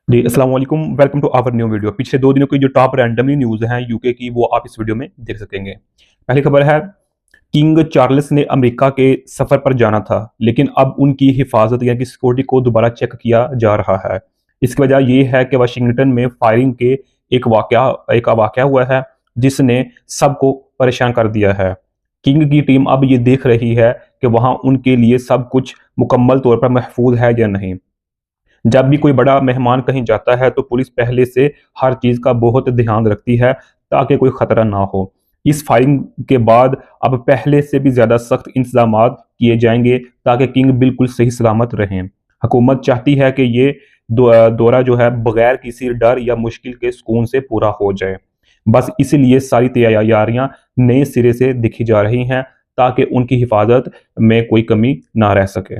जी, अस्सलाम वालेकुम, welcome to our new video. पिछले 2 दिनों की जो टॉप रैंडमली न्यूज़ हैं यूके की, वो आप इस वीडियो में देख सकेंगे। पहली खबर है, किंग चार्ल्स ने अमेरिका के सफ़र पर जाना था, लेकिन अब उनकी हिफाज़त यानी कि सिक्योरिटी को दोबारा चेक किया जा रहा है। इसकी वजह ये है कि वाशिंगटन में फायरिंग के एक वाक़या हुआ है, जिसने सबको परेशान कर दिया है। किंग की टीम अब ये देख रही है कि वहाँ उनके लिए सब कुछ मुकम्मल तौर पर महफूज़ है या नहीं। जब भी कोई बड़ा मेहमान कहीं जाता है तो पुलिस पहले से हर चीज़ का बहुत ध्यान रखती है ताकि कोई खतरा ना हो। इस फायरिंग के बाद अब पहले से भी ज़्यादा सख्त इंतजामात किए जाएंगे ताकि किंग बिल्कुल सही सलामत रहें। हुकूमत चाहती है कि ये दौरा जो है बगैर किसी डर या मुश्किल के सुकून से पूरा हो जाए। बस इसीलिए सारी तैयारियां नए सिरे से दिखी जा रही हैं ताकि उनकी हिफाजत में कोई कमी ना रह सके।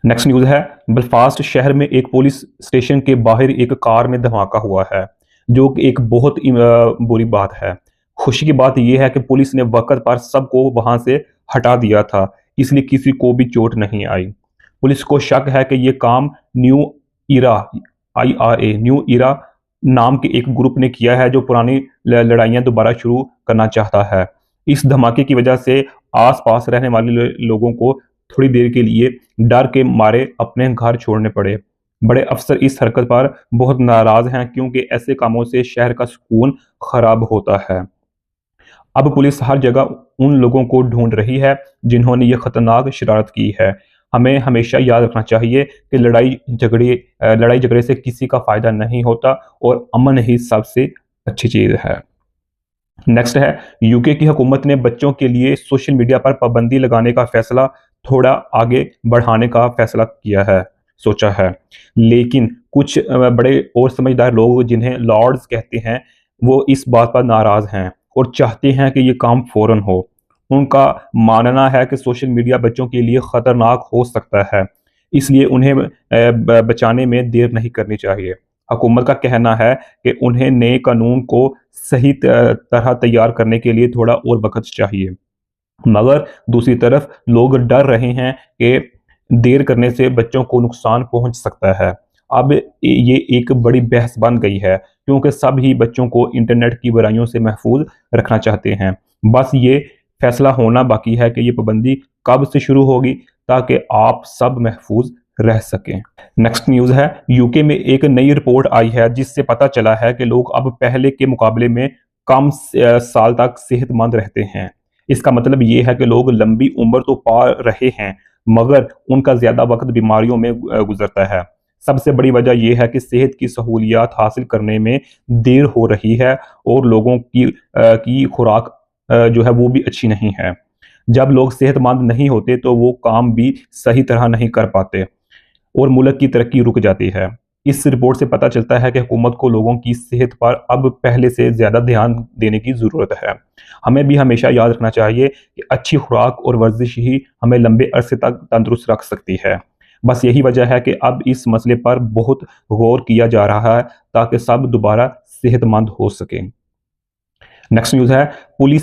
नेक्स्ट न्यूज़ है, बेलफास्ट शहर में एक पुलिस स्टेशन के बाहर एक कार में धमाका हुआ है, जो कि एक बहुत ही बुरी बात है। खुशी की बात यह है कि पुलिस ने वक़्त पर सबको वहां से हटा दिया था, इसलिए किसी को भी चोट नहीं आई। पुलिस को शक है कि ये काम न्यू इरा IRA न्यू इरा नाम के एक ग्रुप ने किया है, जो पुरानी लड़ाइयाँ दोबारा शुरू करना चाहता है। इस धमाके की वजह से आस-पास रहने वाले लोगों को थोड़ी देर के लिए डर के मारे अपने घर छोड़ने पड़े। बड़े अफसर इस हरकत पर बहुत नाराज हैं, क्योंकि ऐसे कामों से शहर का सुकून खराब होता है। अब पुलिस हर जगह उन लोगों को ढूंढ रही है जिन्होंने ये खतरनाक शरारत की है। हमें हमेशा याद रखना चाहिए कि लड़ाई झगड़े से किसी का फायदा नहीं होता और अमन ही सबसे अच्छी चीज़ है। नेक्स्ट है, यूके की हुकूमत ने बच्चों के लिए सोशल मीडिया पर पाबंदी लगाने का फैसला थोड़ा आगे बढ़ाने का फैसला किया है, सोचा है। लेकिन कुछ बड़े और समझदार लोग, जिन्हें लॉर्ड्स कहते हैं, वो इस बात पर नाराज हैं और चाहते हैं कि ये काम फौरन हो। उनका मानना है कि सोशल मीडिया बच्चों के लिए खतरनाक हो सकता है, इसलिए उन्हें बचाने में देर नहीं करनी चाहिए। हुकूमत का कहना है कि उन्हें नए कानून को सही तरह तैयार करने के लिए थोड़ा और वक़्त चाहिए। मगर दूसरी तरफ लोग डर रहे हैं कि देर करने से बच्चों को नुकसान पहुंच सकता है। अब ये एक बड़ी बहस बन गई है, क्योंकि सब ही बच्चों को इंटरनेट की बुराइयों से महफूज रखना चाहते हैं। बस ये फैसला होना बाकी है कि ये पाबंदी कब से शुरू होगी, ताकि आप सब महफूज रह सकें। नेक्स्ट न्यूज़ है, यूके में एक नई रिपोर्ट आई है जिससे पता चला है कि लोग अब पहले के मुकाबले में कम साल तक सेहतमंद रहते हैं। इसका मतलब ये है कि लोग लंबी उम्र तो पा रहे हैं, मगर उनका ज़्यादा वक़्त बीमारियों में गुज़रता है। सबसे बड़ी वजह ये है कि सेहत की सहूलियात हासिल करने में देर हो रही है और लोगों की खुराक जो है वो भी अच्छी नहीं है। जब लोग सेहतमंद नहीं होते तो वो काम भी सही तरह नहीं कर पाते और मुल्क की तरक्की रुक जाती है। इस रिपोर्ट से पता चलता है कि हुकूमत को लोगों की सेहत पर अब पहले से ज़्यादा ध्यान देने की ज़रूरत है। हमें भी हमेशा याद रखना चाहिए कि अच्छी खुराक और वर्जिश ही हमें लंबे अरसे तक तंदुरुस्त रख सकती है। बस यही वजह है कि अब इस मसले पर बहुत गौर किया जा रहा है, ताकि सब दोबारा सेहतमंद हो सकें। नेक्स्ट न्यूज़ है,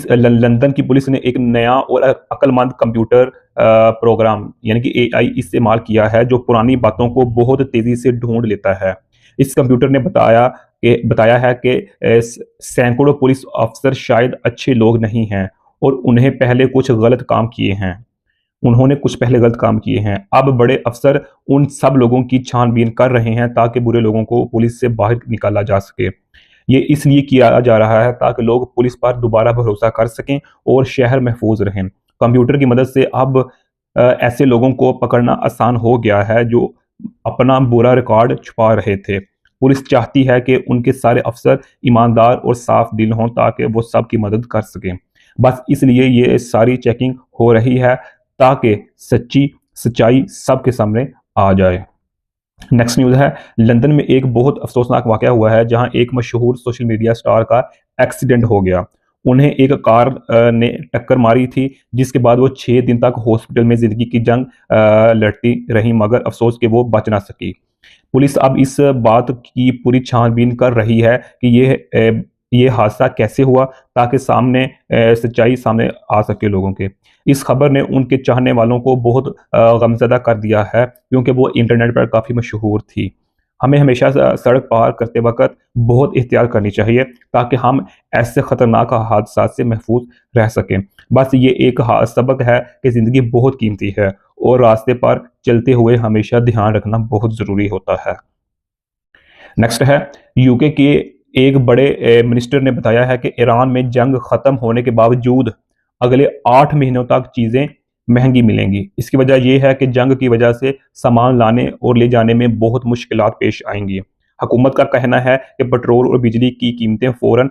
लंदन की पुलिस ने एक नया और अक्लमंद कंप्यूटर प्रोग्राम यानी कि AI इस्तेमाल किया है, जो पुरानी बातों को बहुत तेज़ी से ढूंढ लेता है। इस कंप्यूटर ने बताया है कि सैकड़ों पुलिस अफसर शायद अच्छे लोग नहीं हैं और उन्होंने कुछ पहले गलत काम किए हैं। अब बड़े अफसर उन सब लोगों की छानबीन कर रहे हैं ताकि बुरे लोगों को पुलिस से बाहर निकाला जा सके। ये इसलिए किया जा रहा है ताकि लोग पुलिस पर दोबारा भरोसा कर सकें और शहर महफूज रहें। कंप्यूटर की मदद से अब ऐसे लोगों को पकड़ना आसान हो गया है जो अपना बुरा रिकॉर्ड छुपा रहे थे। पुलिस चाहती है कि उनके सारे अफसर ईमानदार और साफ दिल हों ताकि वो सबकी मदद कर सकें। बस इसलिए ये सारी चेकिंग हो रही है ताकि सच्चाई सबके सामने आ जाए। नेक्स्ट न्यूज़ है, लंदन में एक बहुत अफसोसनाक वाकया हुआ है जहां एक मशहूर सोशल मीडिया स्टार का एक्सीडेंट हो गया। उन्हें एक कार ने टक्कर मारी थी, जिसके बाद वो 6 दिन तक हॉस्पिटल में ज़िंदगी की जंग लड़ती रही, मगर अफसोस कि वो बच ना सकी। पुलिस अब इस बात की पूरी छानबीन कर रही है कि ये हादसा कैसे हुआ, ताकि सच्चाई सामने आ सके लोगों के। इस खबर ने उनके चाहने वालों को बहुत गमज़दा कर दिया है, क्योंकि वो इंटरनेट पर काफ़ी मशहूर थी। हमें हमेशा सड़क पार करते वक्त बहुत एहतियात करनी चाहिए ताकि हम ऐसे ख़तरनाक हादसा से महफूज रह सकें। बस ये एक सबक है कि ज़िंदगी बहुत कीमती है और रास्ते पर चलते हुए हमेशा ध्यान रखना बहुत ज़रूरी होता है। नेक्स्ट है, यूके के एक बड़े मिनिस्टर ने बताया है कि ईरान में जंग ख़त्म होने के बावजूद अगले 8 महीनों तक चीज़ें महंगी मिलेंगी। इसकी वजह यह है कि जंग की वजह से सामान लाने और ले जाने में बहुत मुश्किलात पेश आएंगी। हुकूमत का कहना है कि पेट्रोल और बिजली की कीमतें फ़ौरन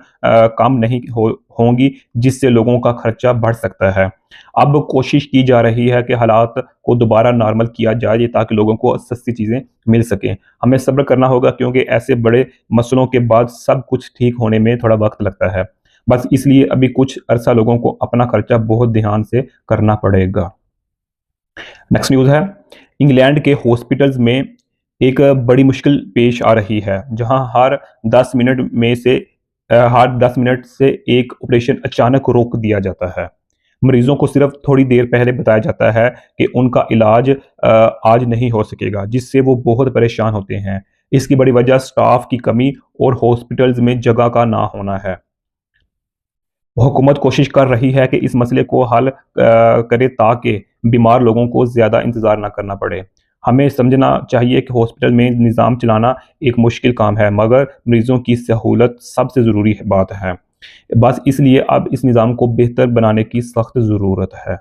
कम नहीं होंगी, जिससे लोगों का खर्चा बढ़ सकता है। अब कोशिश की जा रही है कि हालात को दोबारा नॉर्मल किया जाए ताकि लोगों को सस्ती चीज़ें मिल सकें। हमें सब्र करना होगा क्योंकि ऐसे बड़े मसलों के बाद सब कुछ ठीक होने में थोड़ा वक्त लगता है। बस इसलिए अभी कुछ अरसा लोगों को अपना खर्चा बहुत ध्यान से करना पड़ेगा। नेक्स्ट न्यूज़ है, इंग्लैंड के हॉस्पिटल्स में एक बड़ी मुश्किल पेश आ रही है, जहां हर 10 मिनट में से हर 10 मिनट से एक ऑपरेशन अचानक रोक दिया जाता है। मरीजों को सिर्फ थोड़ी देर पहले बताया जाता है कि उनका इलाज आज नहीं हो सकेगा, जिससे वो बहुत परेशान होते हैं। इसकी बड़ी वजह स्टाफ की कमी और हॉस्पिटल्स में जगह का ना होना है। हुकूमत कोशिश कर रही है कि इस मसले को हल करे ताकि बीमार लोगों को ज़्यादा इंतज़ार ना करना पड़े। हमें समझना चाहिए कि हॉस्पिटल में निज़ाम चलाना एक मुश्किल काम है, मगर मरीज़ों की सहूलत सबसे ज़रूरी बात है। बस इसलिए अब इस निज़ाम को बेहतर बनाने की सख्त ज़रूरत है।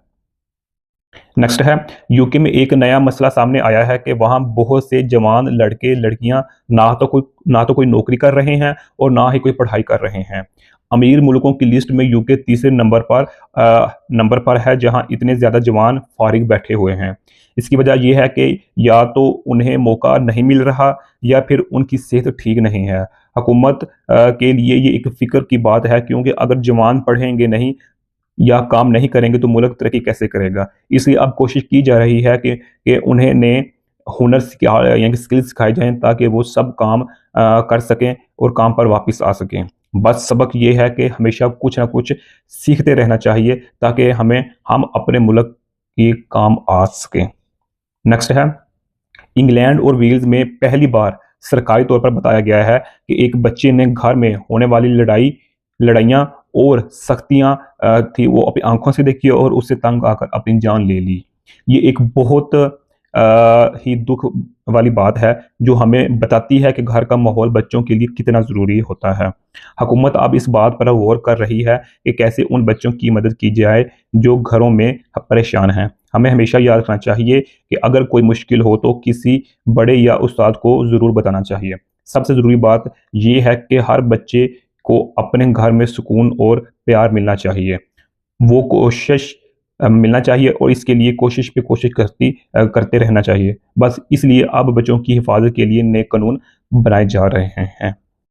नेक्स्ट है, यूके में एक नया मसला सामने आया है कि वहाँ बहुत से जवान लड़के लड़कियां ना तो कोई नौकरी कर रहे हैं और ना ही कोई पढ़ाई कर रहे हैं। अमीर मुल्कों की लिस्ट में यूके तीसरे नंबर पर है, जहां इतने ज़्यादा जवान फारिग बैठे हुए हैं। इसकी वजह यह है कि या तो उन्हें मौका नहीं मिल रहा या फिर उनकी सेहत ठीक नहीं है। हुकूमत के लिए ये एक फ़िक्र की बात है, क्योंकि अगर जवान पढ़ेंगे नहीं या काम नहीं करेंगे तो मुल्क तरक्की कैसे करेगा। इसलिए अब कोशिश की जा रही है कि उन्हें नए हुनर यानी स्किल्स सिखाए जाएँ ताकि वो सब काम कर सकें और काम पर वापस आ सकें। बस सबक ये है कि हमेशा कुछ ना कुछ सीखते रहना चाहिए ताकि हम अपने मुल्क के काम आ सकें। नेक्स्ट है, इंग्लैंड और वेल्स में पहली बार सरकारी तौर पर बताया गया है कि एक बच्चे ने घर में होने वाली लड़ाइयाँ और सख्तियाँ थी वो अपनी आंखों से देखी और उससे तंग आकर अपनी जान ले ली। ये एक बहुत ही दुख वाली बात है, जो हमें बताती है कि घर का माहौल बच्चों के लिए कितना ज़रूरी होता है। हुकूमत अब इस बात पर गौर कर रही है कि कैसे उन बच्चों की मदद की जाए जो घरों में परेशान हैं। हमें हमेशा याद रखना चाहिए कि अगर कोई मुश्किल हो तो किसी बड़े या उस्ताद को ज़रूर बताना चाहिए। सबसे ज़रूरी बात यह है कि हर बच्चे को अपने घर में सुकून और प्यार मिलना चाहिए। वो कोशिश मिलना चाहिए और इसके लिए कोशिश पे कोशिश करते रहना चाहिए। बस इसलिए अब बच्चों की हिफाज़त के लिए नए कानून बनाए जा रहे हैं।